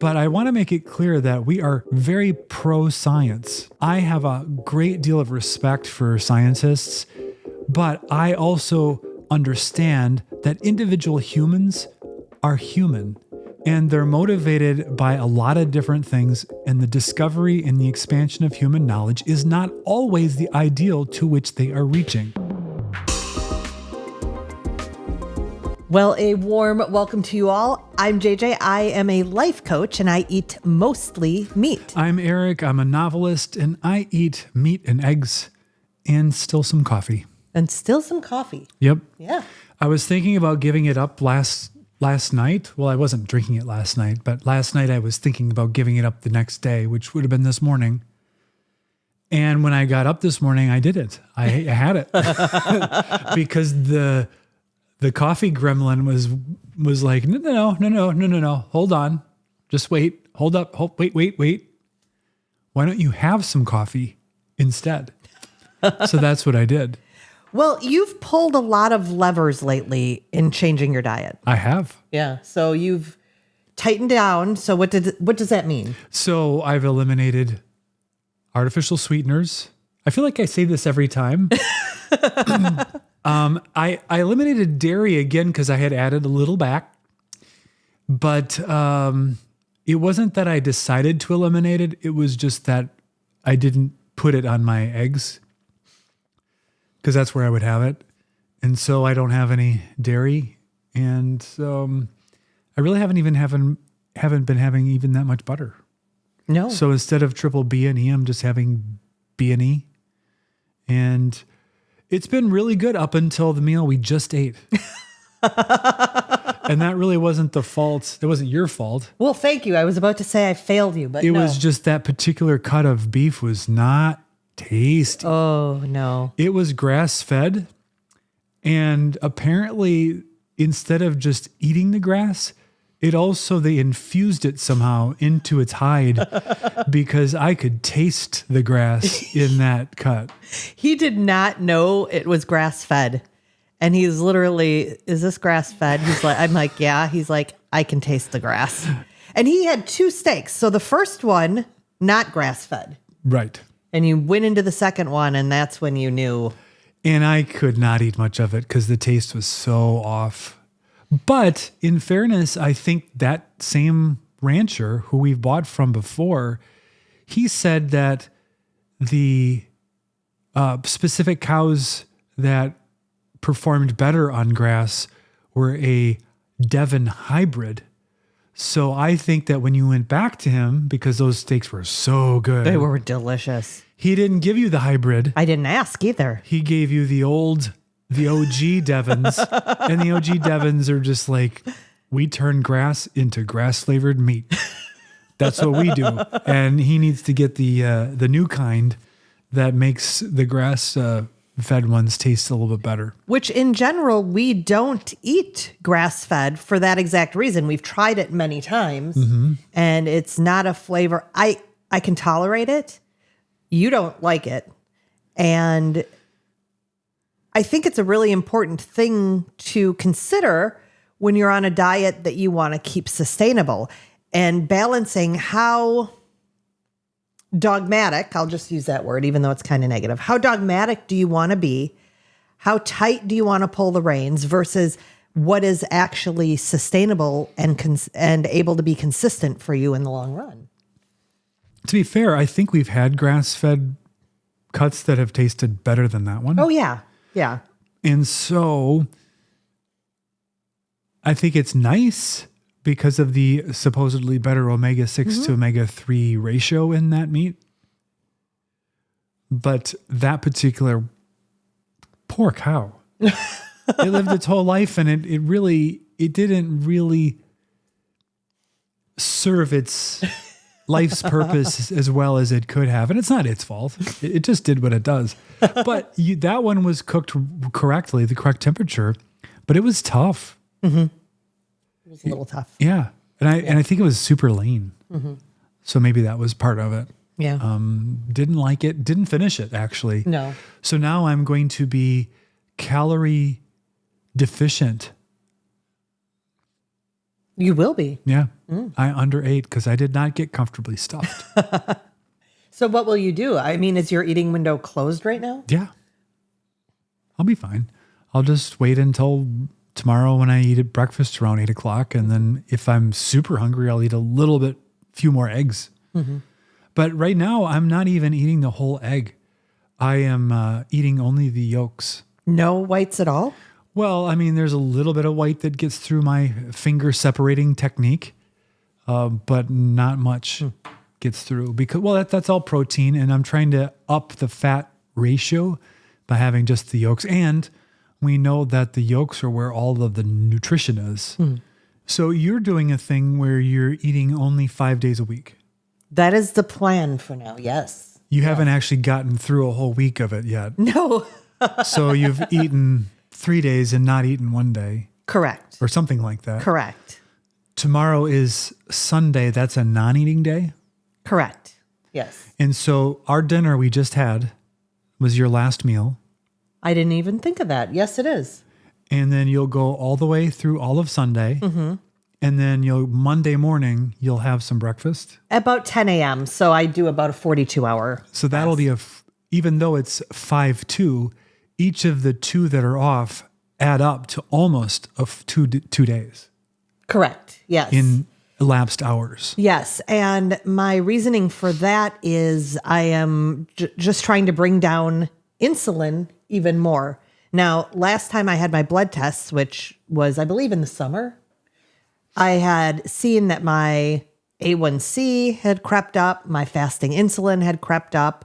But I want to make it clear that we are very pro-science. I have a great deal of respect for scientists, but I also understand that individual humans are human and they're motivated by a lot of different things, and the discovery and the expansion of human knowledge is not always the ideal to which they are reaching. Well, a warm welcome to you all. I'm JJ. I am a life coach and I eat mostly meat. I'm Eric. I'm a novelist and I eat meat and eggs and still some coffee. And still some coffee. Yep. Yeah. I was thinking about giving it up last night. Well, I wasn't drinking it last night, but last night I was thinking about giving it up the next day, which would have been this morning. And when I got up this morning, I did it. I had it because the coffee gremlin was like, no. Hold on. Just wait. Hold up. Wait. Why don't you have some coffee instead? So that's what I did. Well, you've pulled a lot of levers lately in changing your diet. I have. Yeah. So you've tightened down. So what does that mean? So I've eliminated artificial sweeteners. I feel like I say this every time. I eliminated dairy again because I had added a little back, but it wasn't that I decided to eliminate it. It was just that I didn't put it on my eggs because that's where I would have it. And so I don't have any dairy. And I really haven't been having even that much butter. No. So instead of triple B and E, I'm just having B and E. And it's been really good up until the meal we just ate. And that really wasn't the fault. It wasn't your fault. Well, thank you. I was about to say I failed you, but it no. was just that particular cut of beef was not tasty. Oh, no. It was grass-fed. And apparently, instead of just eating the grass, they infused it somehow into its hide because I could taste the grass in that cut. He did not know it was grass-fed. And he's literally, is this grass-fed? I'm like, yeah. He's like, I can taste the grass. And he had 2 steaks. So the first one, not grass-fed. Right. And you went into the second one, and that's when you knew. And I could not eat much of it because the taste was so off. But in fairness, I think that same rancher who we've bought from before, he said that the specific cows that performed better on grass were a Devon hybrid. So I think that when you went back to him, because those steaks were so good. They were delicious. He didn't give you the hybrid. I didn't ask either. He gave you the OG Devons. And the OG Devons are just like, we turn grass into grass-flavored meat. That's what we do. And he needs to get the new kind that makes the grass-fed ones taste a little bit better. Which in general, we don't eat grass-fed for that exact reason. We've tried it many times, and it's not a flavor. I can tolerate it. You don't like it. And I think it's a really important thing to consider when you're on a diet that you want to keep sustainable, and balancing how dogmatic, I'll just use that word, even though it's kind of negative. How dogmatic do you want to be? How tight do you want to pull the reins versus what is actually sustainable and able to be consistent for you in the long run? To be fair, I think we've had grass-fed cuts that have tasted better than that one. Oh, yeah. Yeah. And so I think it's nice because of the supposedly better omega-6 to omega-3 ratio in that meat. But that particular poor cow, it lived its whole life and it didn't really serve its life's purpose as well as it could have. And it's not its fault. It just did what it does. But that one was cooked correctly, the correct temperature, but it was tough. Mm-hmm. It was a little tough. Yeah. And I think it was super lean. Mm-hmm. So maybe that was part of it. Yeah. Didn't like it. Didn't finish it, actually. No. So now I'm going to be calorie deficient You will be. Yeah. I underate because I did not get comfortably stuffed. So what will you do? I mean, is your eating window closed right now? Yeah. I'll be fine. I'll just wait until tomorrow when I eat at breakfast around 8 o'clock. And then if I'm super hungry, I'll eat a few more eggs. But right now, I'm not even eating the whole egg. I am eating only the yolks. No whites at all? Well, I mean, there's a little bit of white that gets through my finger separating technique, but not much gets through because, well, that's all protein, and I'm trying to up the fat ratio by having just the yolks. And we know that the yolks are where all of the nutrition is. So you're doing a thing where you're eating only 5 days a week. That is the plan for now, yes. You haven't actually gotten through a whole week of it yet. No. So you've eaten 3 days and not eaten 1 day. Correct. Or something like that. Correct. Tomorrow is Sunday. That's a non-eating day. Correct. Yes. And so our dinner we just had was your last meal. I didn't even think of that. Yes, it is. And then you'll go all the way through all of Sunday. And then Monday morning, you'll have some breakfast. About 10 a.m. So I do about a 42-hour. So that'll be even though it's 5-2, each of the 2 that are off add up to almost two days. Correct. Yes. In elapsed hours. Yes. And my reasoning for that is I am just trying to bring down insulin even more. Now, last time I had my blood tests, which was, I believe, in the summer, I had seen that my A1C had crept up, my fasting insulin had crept up,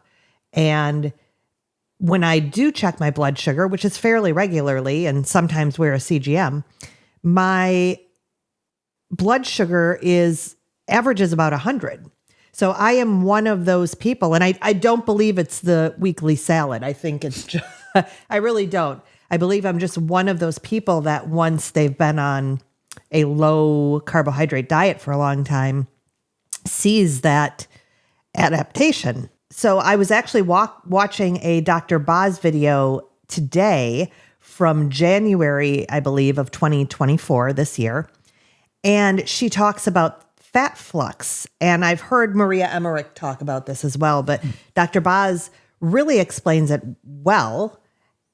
and when I do check my blood sugar, which is fairly regularly and sometimes wear a CGM, my blood sugar averages about 100. So I am one of those people, and I don't believe it's the weekly salad. I think it's just, I really don't. I believe I'm just one of those people that once they've been on a low carbohydrate diet for a long time, sees that adaptation. So I was actually watching a Dr. Boz video today from January, I believe, of 2024, this year. And she talks about fat flux. And I've heard Maria Emmerich talk about this as well, but Dr. Boz really explains it well.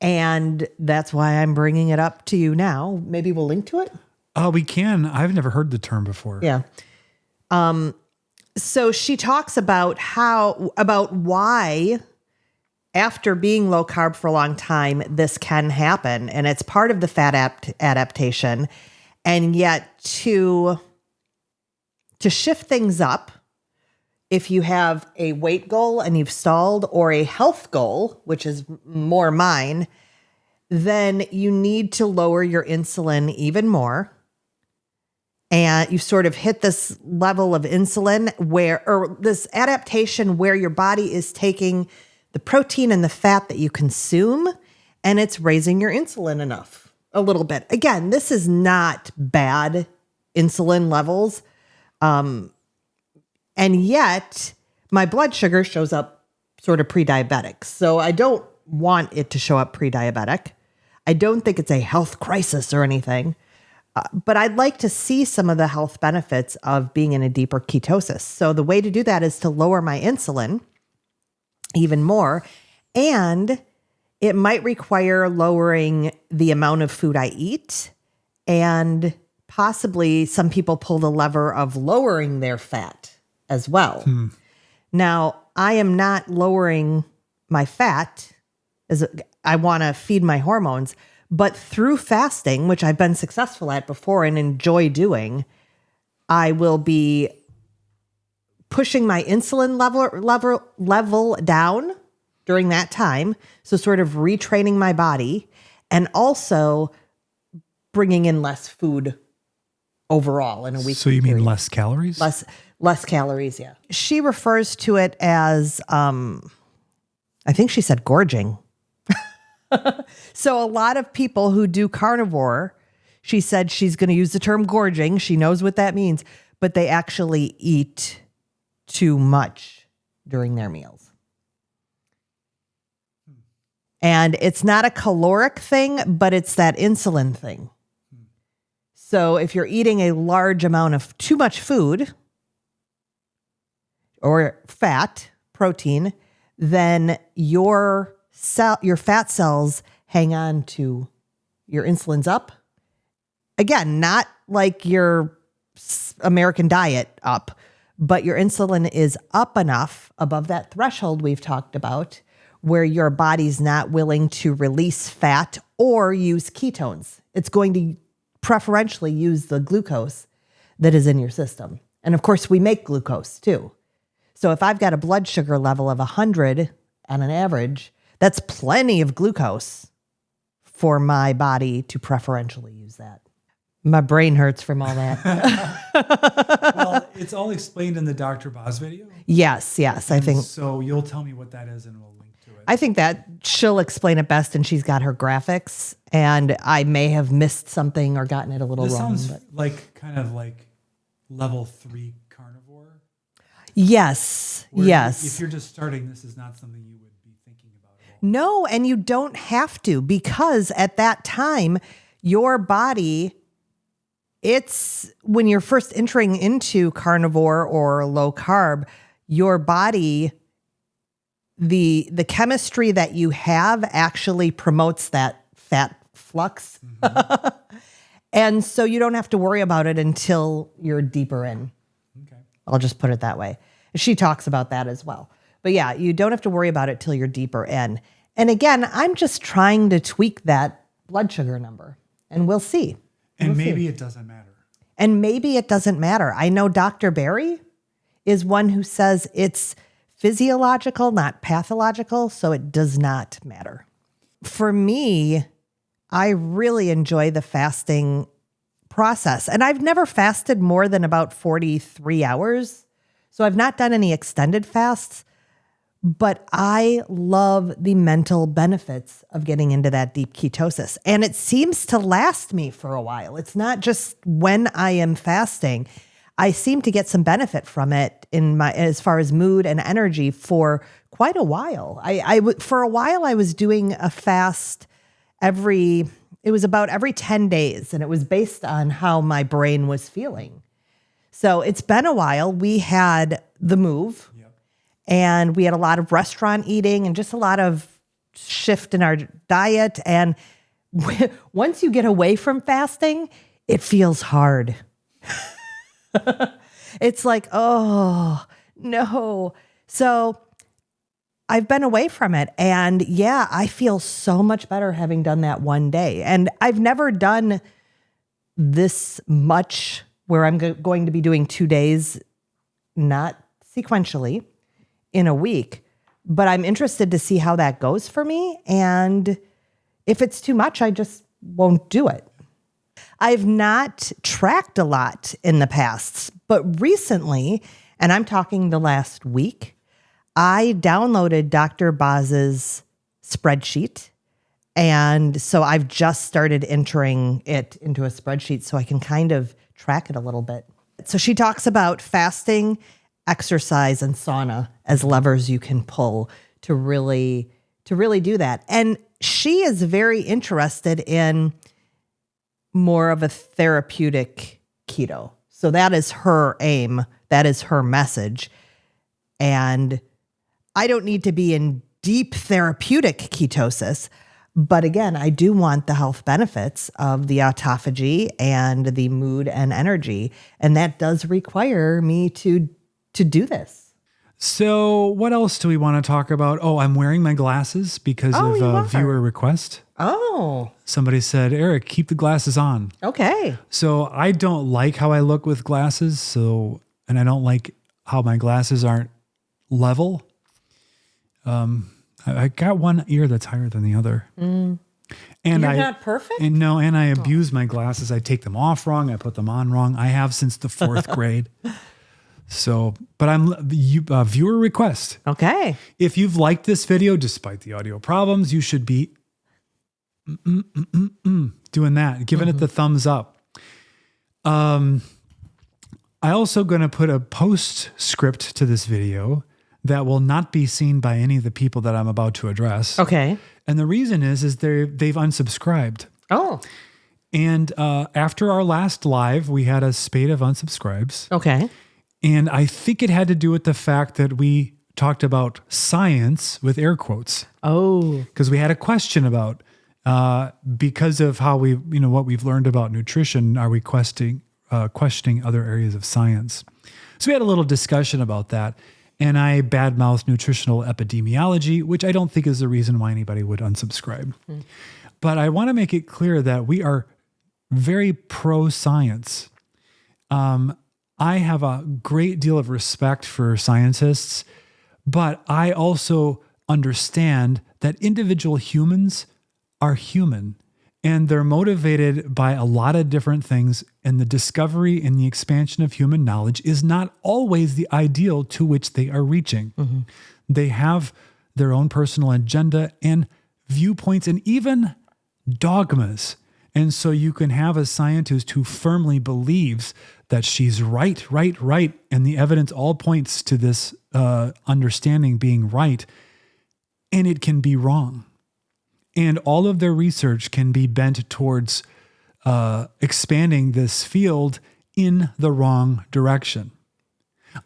And that's why I'm bringing it up to you now. Maybe we'll link to it. We can. I've never heard the term before. Yeah. So she talks about why after being low carb for a long time, this can happen. And it's part of the fat adaptation. And yet to shift things up, if you have a weight goal and you've stalled, or a health goal, which is more mine, then you need to lower your insulin even more. And you sort of hit this level of insulin or this adaptation where your body is taking the protein and the fat that you consume, and it's raising your insulin enough a little bit. Again, this is not bad insulin levels. And yet my blood sugar shows up sort of pre-diabetic. So I don't want it to show up pre-diabetic. I don't think it's a health crisis or anything. But I'd like to see some of the health benefits of being in a deeper ketosis. So the way to do that is to lower my insulin even more. And it might require lowering the amount of food I eat. And possibly some people pull the lever of lowering their fat as well. Now, I am not lowering my fat as I want to feed my hormones. But through fasting, which I've been successful at before and enjoy doing, I will be pushing my insulin level down during that time. So sort of retraining my body, and also bringing in less food overall in a week. So you mean less calories? Less calories, yeah. She refers to it as, I think she said gorging. So a lot of people who do carnivore, she said she's going to use the term gorging. She knows what that means, but they actually eat too much during their meals. And it's not a caloric thing, but it's that insulin thing. So if you're eating a large amount of too much food or fat, protein, then your fat cells hang on to your insulin's up. Again, not like your American diet up, but your insulin is up enough above that threshold we've talked about where your body's not willing to release fat or use ketones. It's going to preferentially use the glucose that is in your system. And of course, we make glucose too. So if I've got a blood sugar level of 100 on an average, that's plenty of glucose for my body to preferentially use that. My brain hurts from all that. Well, it's all explained in the Dr. Boz video. Yes, I think. So you'll tell me what that is and we'll link to it. I think that she'll explain it best, and she's got her graphics, and I may have missed something or gotten it a little wrong. This sounds like kind of like level 3 carnivore. Yes. If you're just starting, this is not something you would be thinking about at all. No, and you don't have to, because at that time, your body, it's when you're first entering into carnivore or low carb, your body, the chemistry that you have actually promotes that fat flux. Mm-hmm. And so you don't have to worry about it until you're deeper in. Okay. I'll just put it that way. She talks about that as well. But yeah, you don't have to worry about it till you're deeper in. And again, I'm just trying to tweak that blood sugar number, and we'll see. And maybe it doesn't matter. And maybe it doesn't matter. I know Dr. Barry is one who says it's physiological, not pathological, so it does not matter. For me, I really enjoy the fasting process. And I've never fasted more than about 43 hours. So I've not done any extended fasts, but I love the mental benefits of getting into that deep ketosis. And it seems to last me for a while. It's not just when I am fasting. I seem to get some benefit from it as far as mood and energy for quite a while. For a while, I was doing a fast it was about every 10 days, and it was based on how my brain was feeling. So it's been a while. We had the move, and we had a lot of restaurant eating and just a lot of shift in our diet. And once you get away from fasting, it feels hard. It's like, oh, no. So I've been away from it. And yeah, I feel so much better having done that one day. And I've never done this much where I'm going to be doing 2 days, not sequentially, in a week. But I'm interested to see how that goes for me. And if it's too much, I just won't do it. I've not tracked a lot in the past, but recently, and I'm talking the last week, I downloaded Dr. Boz's spreadsheet. And so I've just started entering it into a spreadsheet so I can kind of track it a little bit. So she talks about fasting, exercise, and sauna as levers you can pull to really do that. And she is very interested in more of a therapeutic keto. So that is her aim. That is her message. And I don't need to be in deep therapeutic ketosis. But again, I do want the health benefits of the autophagy and the mood and energy. And that does require me to do this. So what else do we want to talk about? Oh, I'm wearing my glasses because of a viewer request. Oh. Somebody said, Eric, keep the glasses on. Okay. So I don't like how I look with glasses. And I don't like how my glasses aren't level. I got one ear that's higher than the other. And You're not perfect? And I abuse my glasses. I take them off wrong. I put them on wrong. I have since the 4th grade. So, but viewer request. Okay. If you've liked this video, despite the audio problems, you should be doing that, giving it the thumbs up. I also going to put a postscript to this video that will not be seen by any of the people that I'm about to address. Okay. And the reason is they've unsubscribed. Oh. And after our last live, we had a spate of unsubscribes. Okay. And I think it had to do with the fact that we talked about science with air quotes. Oh. Because we had a question about, because of how what we've learned about nutrition, are we questioning other areas of science? So we had a little discussion about that. And I badmouthed nutritional epidemiology, which I don't think is the reason why anybody would unsubscribe. But I want to make it clear that we are very pro-science. I have a great deal of respect for scientists, but I also understand that individual humans are human and they're motivated by a lot of different things. And the discovery and the expansion of human knowledge is not always the ideal to which they are reaching. Mm-hmm. They have their own personal agenda and viewpoints and even dogmas. And so you can have a scientist who firmly believes that she's right, and the evidence all points to this understanding being right, and it can be wrong. And all of their research can be bent towards expanding this field in the wrong direction.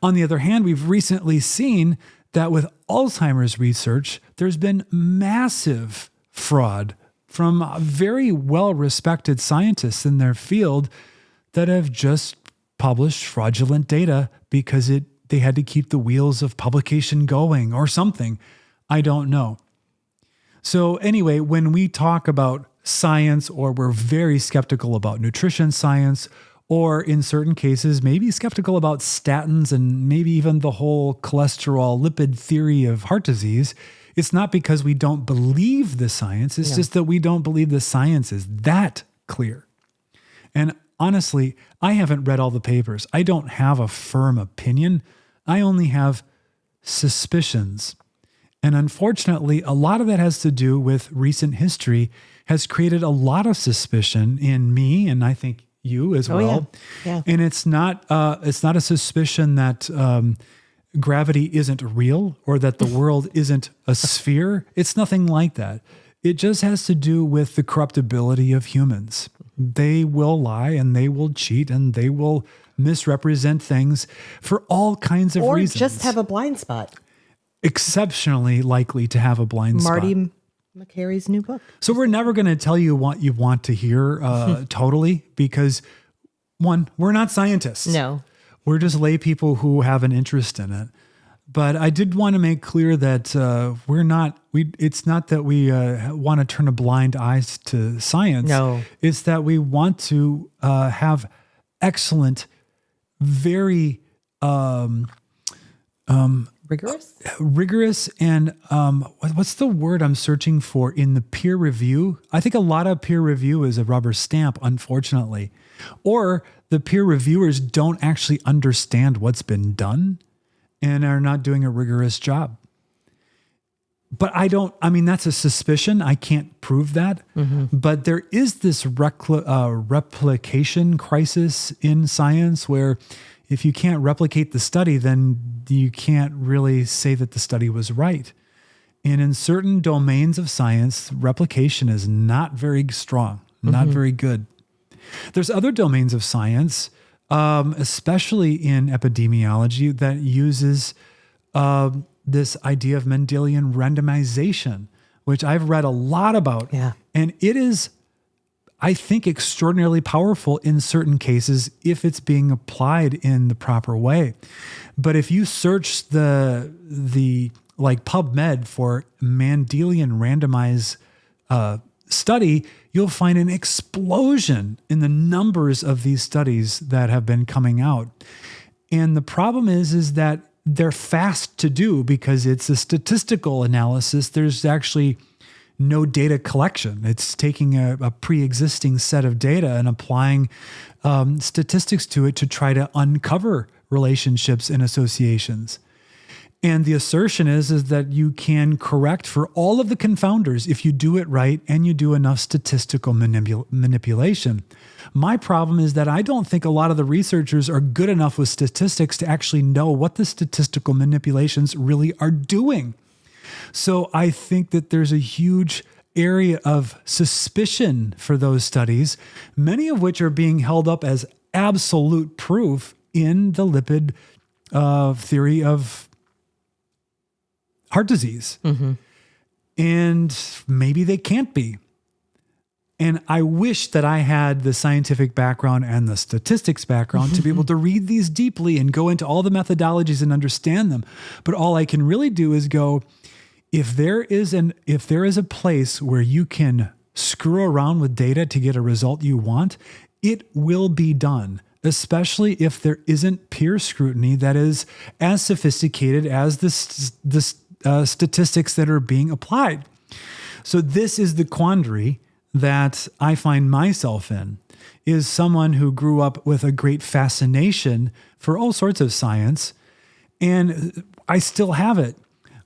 On the other hand, we've recently seen that with Alzheimer's research, there's been massive fraud from very well-respected scientists in their field that have just published fraudulent data because they had to keep the wheels of publication going or something. I don't know. So anyway, when we talk about science, or we're very skeptical about nutrition science, or in certain cases, maybe skeptical about statins and maybe even the whole cholesterol lipid theory of heart disease, it's not because we don't believe the science. It's just that we don't believe the science is that clear. And honestly, I haven't read all the papers. I don't have a firm opinion. I only have suspicions. And unfortunately, a lot of that has to do with recent history has created a lot of suspicion in me, and I think you as well. Yeah. And it's not a suspicion that gravity isn't real or that the world isn't a sphere. It's nothing like that. It just has to do with the corruptibility of humans. They will lie and they will cheat and they will misrepresent things for all kinds of reasons. Or just have a blind spot. Exceptionally likely to have a blind spot. Marty McCary's new book. So we're never going to tell you what you want to hear totally, because one, we're not scientists. No. We're just lay people who have an interest in it. But I did want to make clear that it's not that we want to turn a blind eye to science. No. It's that we want to have excellent, very rigorous and what's the word I'm searching for in the peer review? I think a lot of peer review is a rubber stamp, unfortunately. Or the peer reviewers don't actually understand what's been done and are not doing a rigorous job. But that's a suspicion. I can't prove that. Mm-hmm. But there is this replication crisis in science where if you can't replicate the study, then you can't really say that the study was right. And in certain domains of science, replication is not very strong, not very good. There's other domains of science, especially in epidemiology, that uses this idea of Mendelian randomization, which I've read a lot about. Yeah. And it is, I think, extraordinarily powerful in certain cases if it's being applied in the proper way. But if you search the like PubMed for Mendelian randomized study, you'll find an explosion in the numbers of these studies that have been coming out. And the problem is that they're fast to do because it's a statistical analysis. There's actually no data collection. It's taking a pre-existing set of data and applying statistics to it to try to uncover relationships and associations. And the assertion is that you can correct for all of the confounders if you do it right and you do enough statistical manipulation. My problem is that I don't think a lot of the researchers are good enough with statistics to actually know what the statistical manipulations really are doing. So I think that there's a huge area of suspicion for those studies, many of which are being held up as absolute proof in the lipid theory of heart disease. And maybe they can't be. And I wish that I had the scientific background and the statistics background to be able to read these deeply and go into all the methodologies and understand them. But all I can really do is go, if there is a place where you can screw around with data to get a result you want, it will be done, especially if there isn't peer scrutiny that is as sophisticated as the statistics that are being applied. So this is the quandary that I find myself in, is someone who grew up with a great fascination for all sorts of science, and I still have it,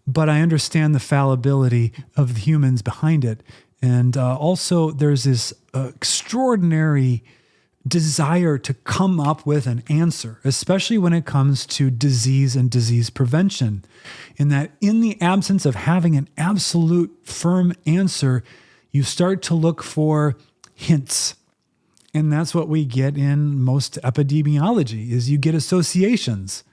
but I understand the fallibility of the humans behind it. And also there's this extraordinary desire to come up with an answer, especially when it comes to disease and disease prevention, in that in the absence of having an absolute firm answer, you start to look for hints. And that's what we get in most epidemiology, is you get associations.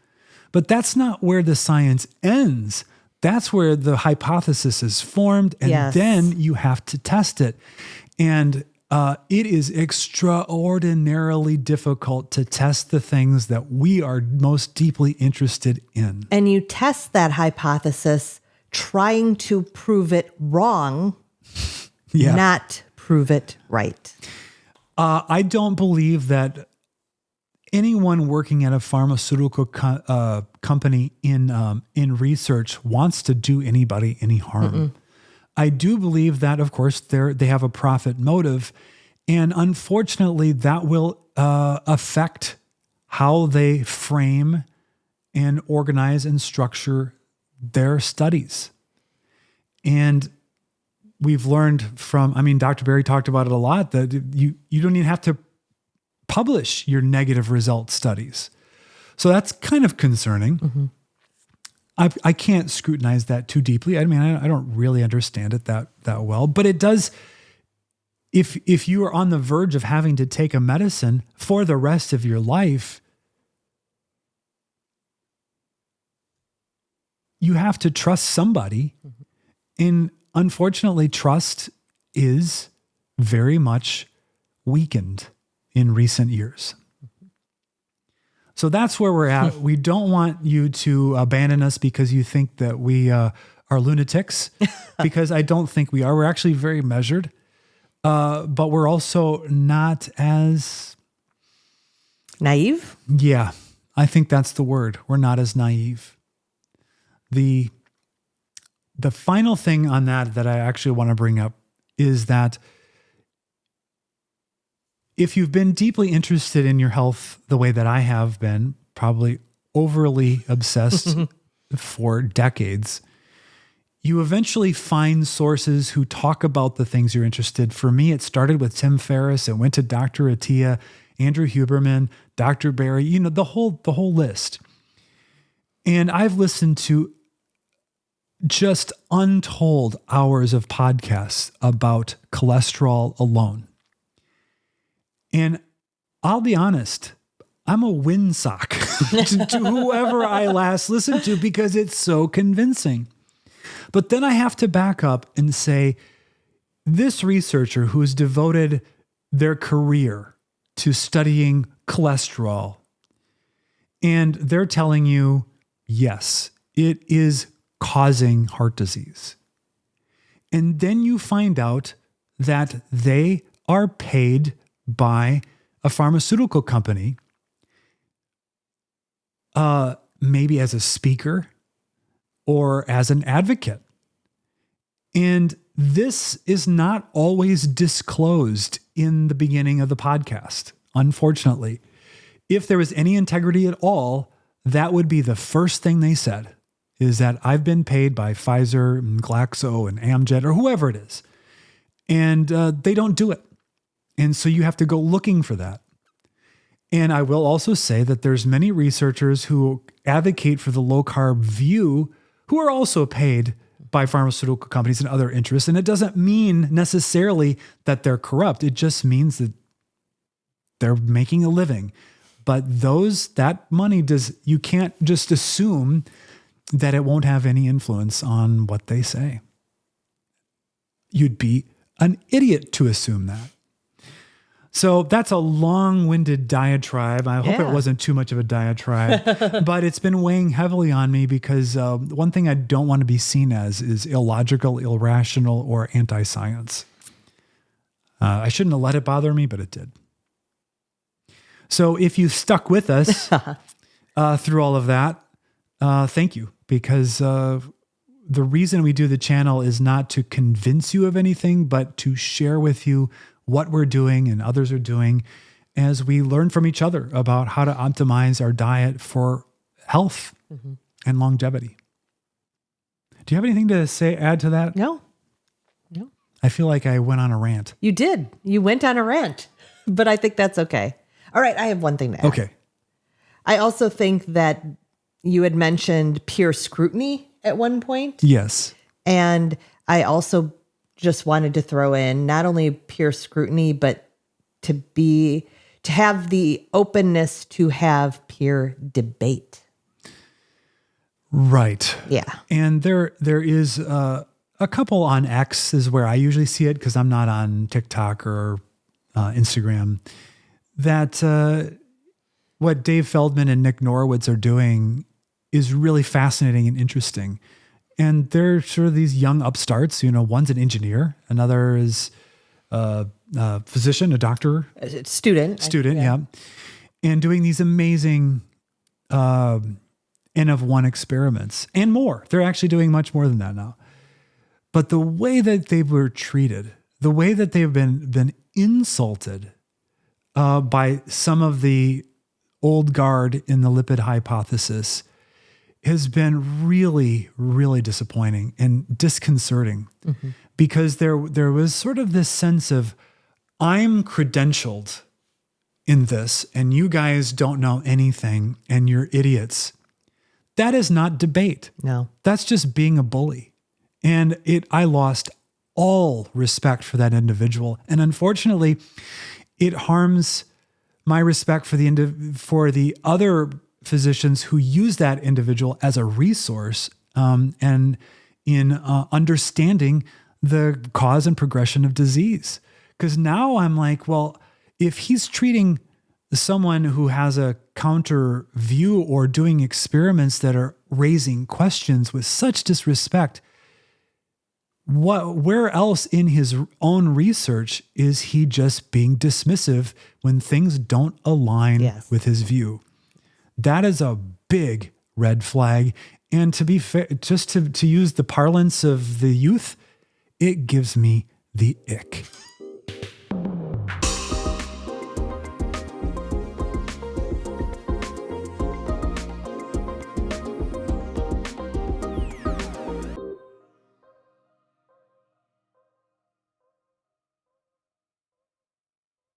But that's not where the science ends. That's where the hypothesis is formed, and then you have to test it. And it is extraordinarily difficult to test the things that we are most deeply interested in. And you test that hypothesis trying to prove it wrong, not prove it right. I don't believe that anyone working at a pharmaceutical company in research wants to do anybody any harm. I do believe that, of course, they have a profit motive, and unfortunately, that will affect how they frame and organize and structure their studies. And we've learned from, Dr. Berry talked about it a lot, that you don't even have to publish your negative result studies. So that's kind of concerning. I can't scrutinize that too deeply. I don't really understand it that well, but it does. If you are on the verge of having to take a medicine for the rest of your life, you have to trust somebody. And unfortunately, trust is very much weakened in recent years. So that's where we're at. We don't want you to abandon us because you think that we are lunatics, because I don't think we are. We're actually very measured, but we're also not as naive. Yeah, I think that's the word. We're not as naive. The final thing on that I actually want to bring up is that if you've been deeply interested in your health the way that I have been, probably overly obsessed for decades, you eventually find sources who talk about the things you're interested. For me, it started with Tim Ferriss. It went to Dr. Attia, Andrew Huberman, Dr. Berry, the whole list. And I've listened to just untold hours of podcasts about cholesterol alone. And I'll be honest, I'm a windsock to whoever I last listened to because it's so convincing. But then I have to back up and say, this researcher who has devoted their career to studying cholesterol, and they're telling you, yes, it is causing heart disease. And then you find out that they are paid by a pharmaceutical company, maybe as a speaker or as an advocate. And this is not always disclosed in the beginning of the podcast, unfortunately. If there was any integrity at all, that would be the first thing they said, is that I've been paid by Pfizer and Glaxo and Amgen or whoever it is. And they don't do it. And so you have to go looking for that. And I will also say that there's many researchers who advocate for the low carb view who are also paid by pharmaceutical companies and other interests. And it doesn't mean necessarily that they're corrupt. It just means that they're making a living. But that money you can't just assume that it won't have any influence on what they say. You'd be an idiot to assume that. So that's a long-winded diatribe. I hope it wasn't too much of a diatribe, but it's been weighing heavily on me because one thing I don't want to be seen as is illogical, irrational, or anti-science. I shouldn't have let it bother me, but it did. So if you stuck with us through all of that, thank you, because the reason we do the channel is not to convince you of anything, but to share with you what we're doing and others are doing as we learn from each other about how to optimize our diet for health and longevity. Do you have anything to add to that? No. I feel like I went on a rant. You did. You went on a rant, but I think that's okay. All right. I have one thing to add. Okay. I also think that you had mentioned peer scrutiny at one point. Yes. And I also just wanted to throw in not only peer scrutiny, but to have the openness to have peer debate. Right. Yeah. And there is a couple on X is where I usually see it because I'm not on TikTok or Instagram. That what Dave Feldman and Nick Norowitz are doing is really fascinating and interesting. And they're sort of these young upstarts, one's an engineer, another is a physician, a doctor. Student, yeah. And doing these amazing N of one experiments and more. They're actually doing much more than that now. But the way that they were treated, the way that they've been insulted by some of the old guard in the lipid hypothesis has been really, really disappointing and disconcerting because there was sort of this sense of, I'm credentialed in this and you guys don't know anything and you're idiots. That is not debate. No. That's just being a bully. And I lost all respect for that individual. And unfortunately, it harms my respect for the other physicians who use that individual as a resource and in understanding the cause and progression of disease. Because now I'm like, well, if he's treating someone who has a counter view or doing experiments that are raising questions with such disrespect, where else in his own research is he just being dismissive when things don't align with his view? That is a big red flag. And to be fair, just to use the parlance of the youth, it gives me the ick.